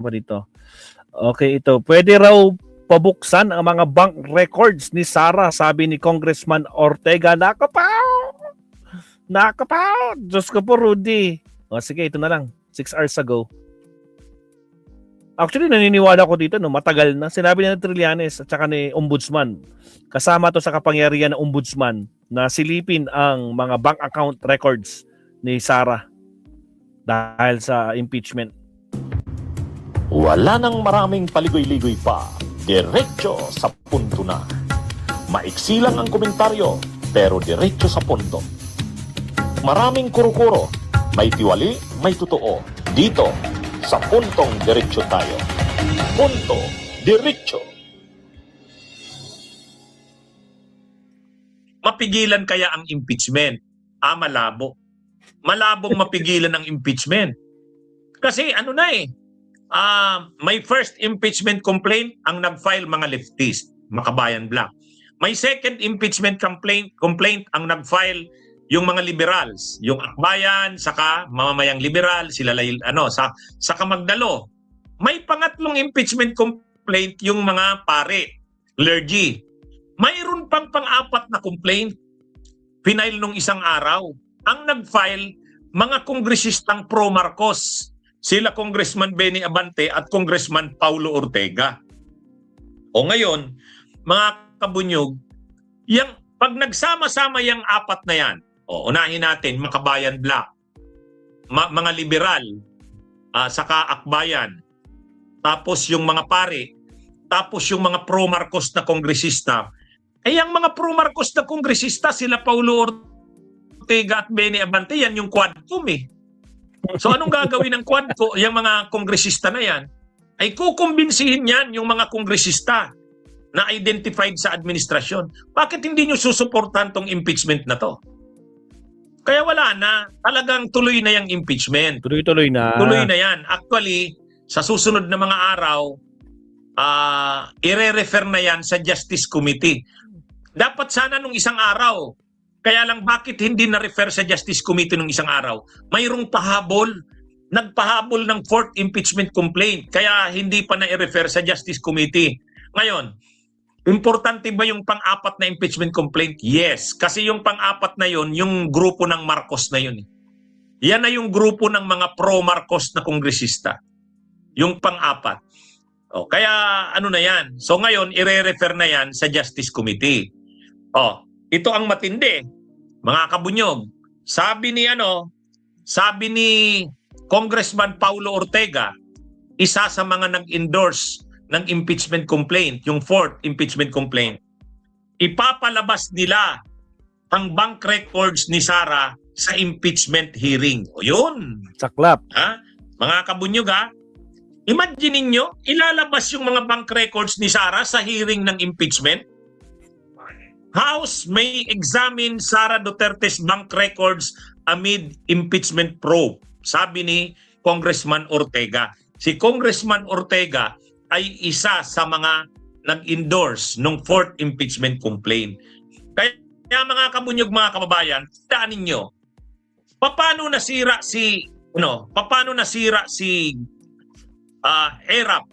ba dito? Okay, ito. Pwede raw pabuksan ang mga bank records ni Sara, sabi ni Congressman Ortega. Nakapaw! Nakapaw! Diyos ko po, Rudy. O sige, ito na lang. 6 hours ago. Actually, naniniwala ko dito, no, matagal na. Sinabi na ni Trillanes at saka ni Ombudsman. Kasama to sa kapangyarihan ng Ombudsman na silipin ang mga bank account records ni Sara dahil sa impeachment. Wala nang maraming paligoy-ligoy pa. Diretso sa punto na. Maiksi lang ang komentaryo, pero diretso sa punto. Maraming kuro-kuro. May tiwali, may totoo. Dito, sa puntong diretso tayo. Punto, diretso. Mapigilan kaya ang impeachment? Malabo. Malabong mapigilan ang impeachment. Kasi ano na may first impeachment complaint ang nag-file mga leftist, Makabayan Black. May second impeachment complaint ang nag-file yung mga liberals, yung Akbayan, saka mamamayang liberal, sila saka Magdalo. May pangatlong impeachment complaint yung mga pare, clergy. Mayroon pang pang-apat na complaint, pinail nung isang araw. Ang nag-file, mga kongresistang pro-Marcos. Sila Congressman Benny Abante at Congressman Paulo Ortega. O ngayon, mga kabunyog, pag nagsama-sama yung apat na yan, unahin natin, Makabayan Black, mga liberal, saka Akbayan, tapos yung mga pare, tapos yung mga pro-Marcos na kongresista. Ang mga pro-Marcos na kongresista, sila Paulo Ortega at Benny Abante, yan yung quadcom So anong gagawin ng quadco, yung mga kongresista na yan, ay kukumbinsihin yan yung mga kongresista na identified sa administrasyon. Bakit hindi nyo susuportan tong impeachment na to? Kaya wala na. Talagang tuloy na yung impeachment. Tuloy-tuloy na. Tuloy na yan. Actually, sa susunod na mga araw, ire-refer na yan sa Justice Committee. Dapat sana nung isang araw. Kaya lang bakit hindi na-refer sa Justice Committee nung isang araw? Mayroong pahabol. Nagpahabol ng 4th impeachment complaint. Kaya hindi pa na-refer sa Justice Committee. Ngayon, importante ba yung pang-apat na impeachment complaint? Yes. Kasi yung pang-apat na yun, yung grupo ng Marcos na yun. Yan na yung grupo ng mga pro-Marcos na kongresista. Yung pang-apat. Kaya ano na yan? So ngayon, ire-refer na yan sa Justice Committee. Ito ang matindi, mga kabunyog. Sabi ni Congressman Paulo Ortega, isa sa mga nag-endorse ng impeachment complaint, yung 4th impeachment complaint, ipapalabas nila ang bank records ni Sara sa impeachment hearing. O yun. Saklap. Mga kabunyog imagine niyo, ilalabas yung mga bank records ni Sara sa hearing ng impeachment. House may examine Sara Duterte's bank records amid impeachment probe, sabi ni Congressman Ortega. Si Congressman Ortega ay isa sa mga nag-endorse ng 4th impeachment complaint. Kaya mga kabunyog, mga kababayan, tandaan ninyo, paano nasira si Erap?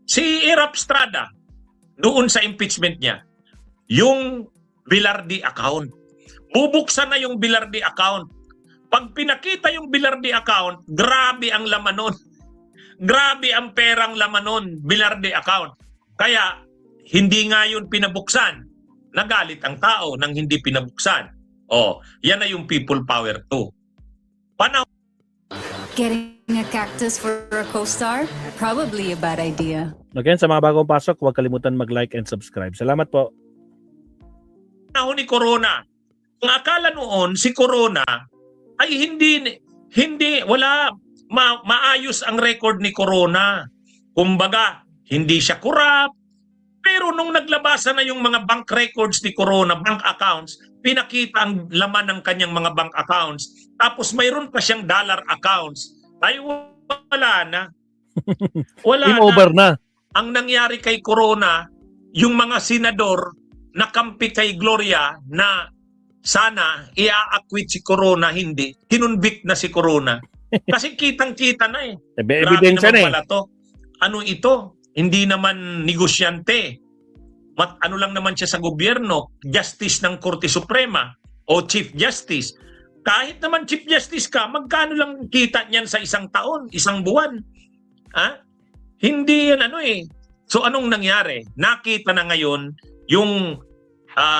Si Erap Estrada doon sa impeachment niya, yung Bilardi account. Bubuksan na yung Bilardi account. Pag pinakita yung Bilardi account, grabe ang laman nun. Grabe ang perang laman nun, Bilardi account. Kaya, hindi nga yun pinabuksan. Nagalit ang tao nang hindi pinabuksan. Yan na yung people power too. Getting a cactus for a co-star? Probably a bad idea. Again, sa mga bagong pasok, huwag kalimutan mag-like and subscribe. Salamat po. Panahon ni Corona. Ang akala noon si Corona ay maayos ang record ni Corona. Kumbaga, hindi siya corrupt. Pero nung naglabasan na yung mga bank records ni Corona, bank accounts, pinakita ang laman ng kanyang mga bank accounts. Tapos mayroon pa siyang dollar accounts. Ay wala na. Wala Game over na. Ang nangyari kay Corona, yung mga senador na kampi kay Gloria na sana i-acquit si Corona, hindi. Kinunvict na si Corona. Kasi kitang-kita na Ebidensya na pala to. ano ito? Hindi naman negosyante. Ano lang naman siya sa gobyerno, justice ng Korte Suprema o Chief Justice. Kahit naman Chief Justice ka, magkano lang kita niyan sa isang taon, isang buwan? Ha? Hindi yan ano eh. So anong nangyari? Nakita na ngayon yung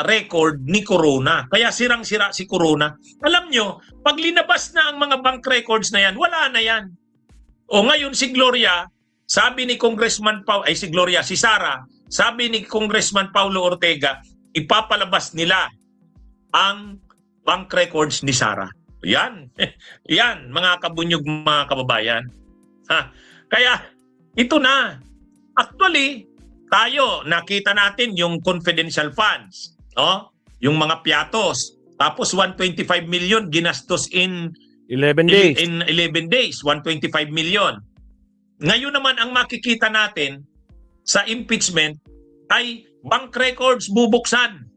record ni Corona. Kaya sirang-sira si Corona. Alam nyo, pag linabas na ang mga bank records na yan, wala na yan. O ngayon si Gloria, sabi ni Congressman si Sara, sabi ni Congressman Paulo Ortega, ipapalabas nila ang bank records ni Sara. Yan. Yan, mga kabunyog, mga kababayan. Ha? Kaya, ito na. Actually, tayo, nakita natin yung confidential funds. No? Yung mga piatos. Tapos 125 million ginastos in 11 days. In 11 days, 125 million. Ngayon naman, ang makikita natin sa impeachment ay bank records bubuksan.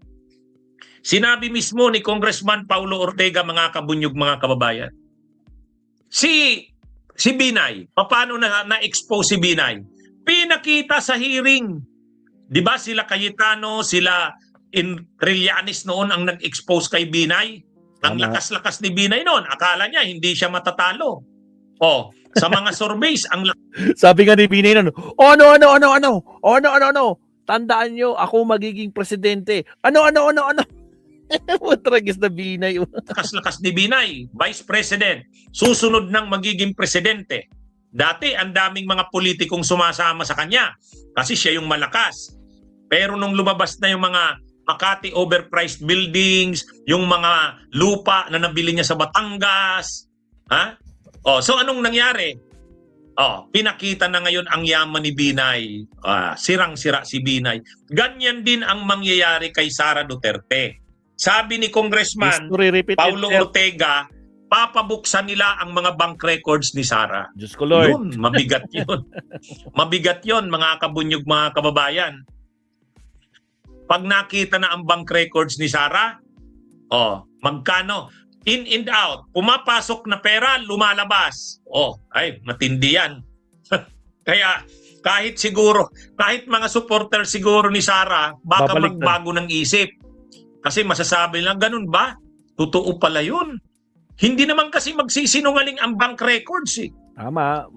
Sinabi mismo ni Congressman Paulo Ortega, mga kabunyog, mga kababayan. Si Binay, paano na-expose si Binay? Pinakita sa hearing. Di ba sila Cayetano, sila Trillanes noon ang nag-expose kay Binay? Ang lakas-lakas ni Binay noon. Akala niya hindi siya matatalo. Oh, sa mga surveys, ang Sabi nga ni Binay nun, ano, tandaan nyo, ako magiging presidente. Ano. Mutragis na Binay. lakas-lakas ni Binay, Vice President, susunod ng magiging presidente. Dati, ang daming mga politikong sumasama sa kanya kasi siya yung malakas. Pero nung lumabas na yung mga Makati overpriced buildings, yung mga lupa na nabili niya sa Batangas, ha? Oh, so anong nangyari? Oh, pinakita na ngayon ang yaman ni Binay. Sirang-sira si Binay. Ganyan din ang mangyayari kay Sara Duterte. Sabi ni Congressman Paulo Ortega, papabuksan nila ang mga bank records ni Sara. Diyos ko Lord. Yun, mabigat yun. Mabigat yun, mga kabunyog, mga kababayan. Pag nakita na ang bank records ni Sara, magkano? In and out. Pumapasok na pera, lumalabas. Ay, matindi yan. Kaya, kahit mga supporter siguro ni Sara, baka Babalik magbago ng isip. Kasi masasabi lang, ganun ba? Totoo pala yun. Hindi naman kasi magsisinungaling ang bank records eh. Tama.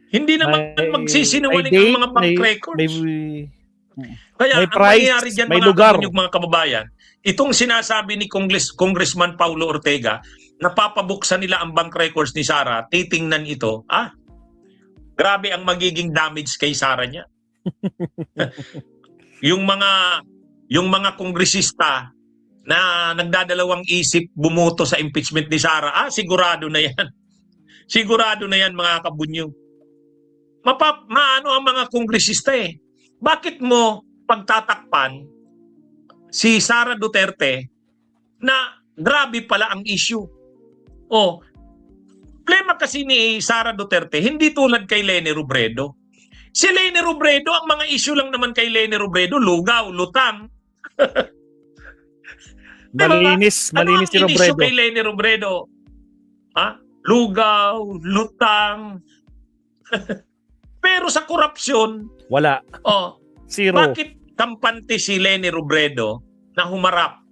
Hindi naman magsisinungaling ang mga bank records. Kaya may ang price, mangyayari dyan, may mga lugar. mga kababayan, itong sinasabi ni Congressman Paulo Ortega, napapabuksan nila ang bank records ni Sara, titingnan ito, grabe ang magiging damage kay Sara niya. Yung mga kongresista na nagdadalawang isip bumoto sa impeachment ni Sara, sigurado na yan. Sigurado na yan, mga kabunyo. Maano ang mga kongresista eh. Bakit mo pagtatakpan si Sara Duterte na grabe pala ang issue? Problema kasi ni Sara Duterte, hindi tulad kay Leni Robredo. Si Leni Robredo, ang mga issue lang naman kay Leni Robredo, lugaw, lutang. Malinis si Ano ang issue Robredo. kay Leni Robredo? Lugaw, lutang. Pero sa korupsyon, Wala. Zero. bakit kampante si Leni Robredo na humarap?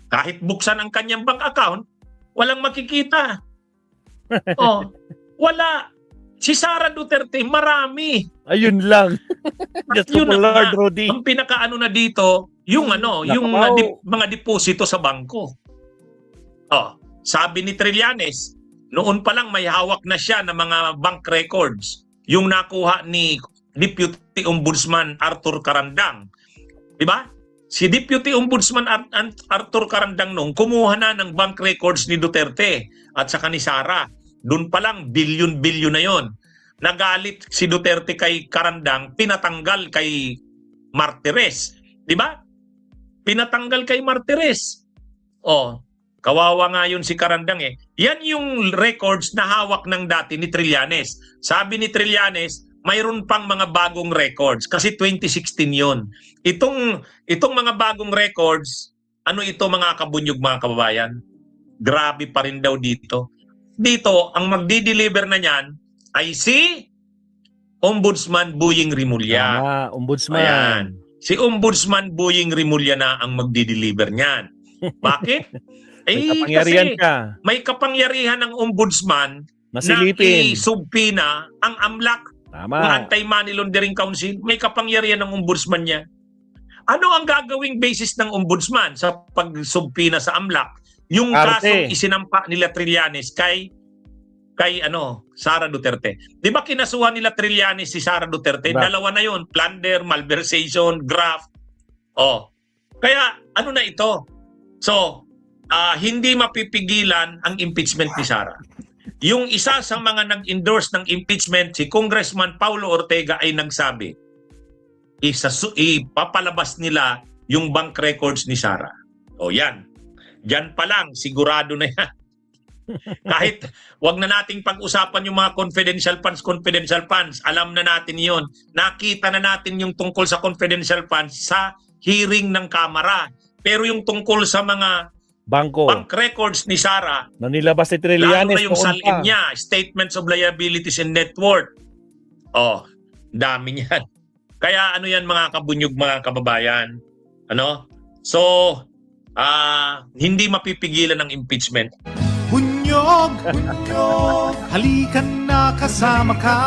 Kahit buksan ang kanyang bank account, walang makikita. Wala. Si Sara Duterte, marami. Ayun lang. Just Yun to na Lord, nga. Rodi. Ang pinakaano na dito, yung mga deposito sa bangko. Sabi ni Trillanes, noon pa lang may hawak na siya ng mga bank records. Yung nakuha ni Deputy Ombudsman Arthur Carandang. Di ba? Si Deputy Ombudsman Arthur Carandang nung kumuha na ng bank records ni Duterte at saka ni Sara. Doon pa lang bilyon-bilyon na yon. Nagalit si Duterte kay Carandang, pinatanggal kay Martires. Di ba? Pinatanggal kay Martires. Kawawa nga yun si Carandang eh. Yan yung records na hawak ng dati ni Trillanes. Sabi ni Trillanes, mayroon pang mga bagong records kasi 2016 yon. Itong mga bagong records, ano ito mga kabunyog, mga kababayan? Grabe pa rin daw dito. Dito, ang magdi-deliver na niyan ay si Ombudsman Buying Rimulya. Tama, ombudsman. Ayan. Si Ombudsman Buying Rimulya na ang magdi-deliver niyan. Bakit? May kapangyarihan kasi ka. may kapangyarihan ng ombudsman na Nasilipin. isubpina ang AMLAC, ang Tama. Anti-Money Laundering Council. May kapangyarihan ng ombudsman niya. Ano ang gagawing basis ng ombudsman sa pagsubpina sa AMLAC? Yung Arte. kasong isinampa nila Trillanes kay Sara Duterte. 'Di ba kinasuhan nila Trillanes si Sara Duterte? Diba? Dalawa na 'yon, plunder, malversation, graft. Oh. Kaya ano na ito? So, hindi mapipigilan ang impeachment ni Sara. Yung isa sa mga nag-endorse ng impeachment, si Congressman Paulo Ortega ay nagsabi, ipapalabas nila yung bank records ni Sara. O yan. Diyan pa lang, sigurado na yan. Kahit wag na nating pag-usapan yung mga confidential funds, alam na natin yon. Nakita na natin yung tungkol sa confidential funds sa hearing ng Kamara. Pero yung tungkol sa mga Bangko. bank records ni Sara, Na nilabas ni lalo Trillanes. na yung noon salin pa. niya, statements of liabilities and net worth. Oh, dami niyan. Kaya ano yan mga kabunyog, mga kababayan? Ano? So, hindi mapipigilan ng impeachment. Hunyog, hunyog, halikan na kasama ka.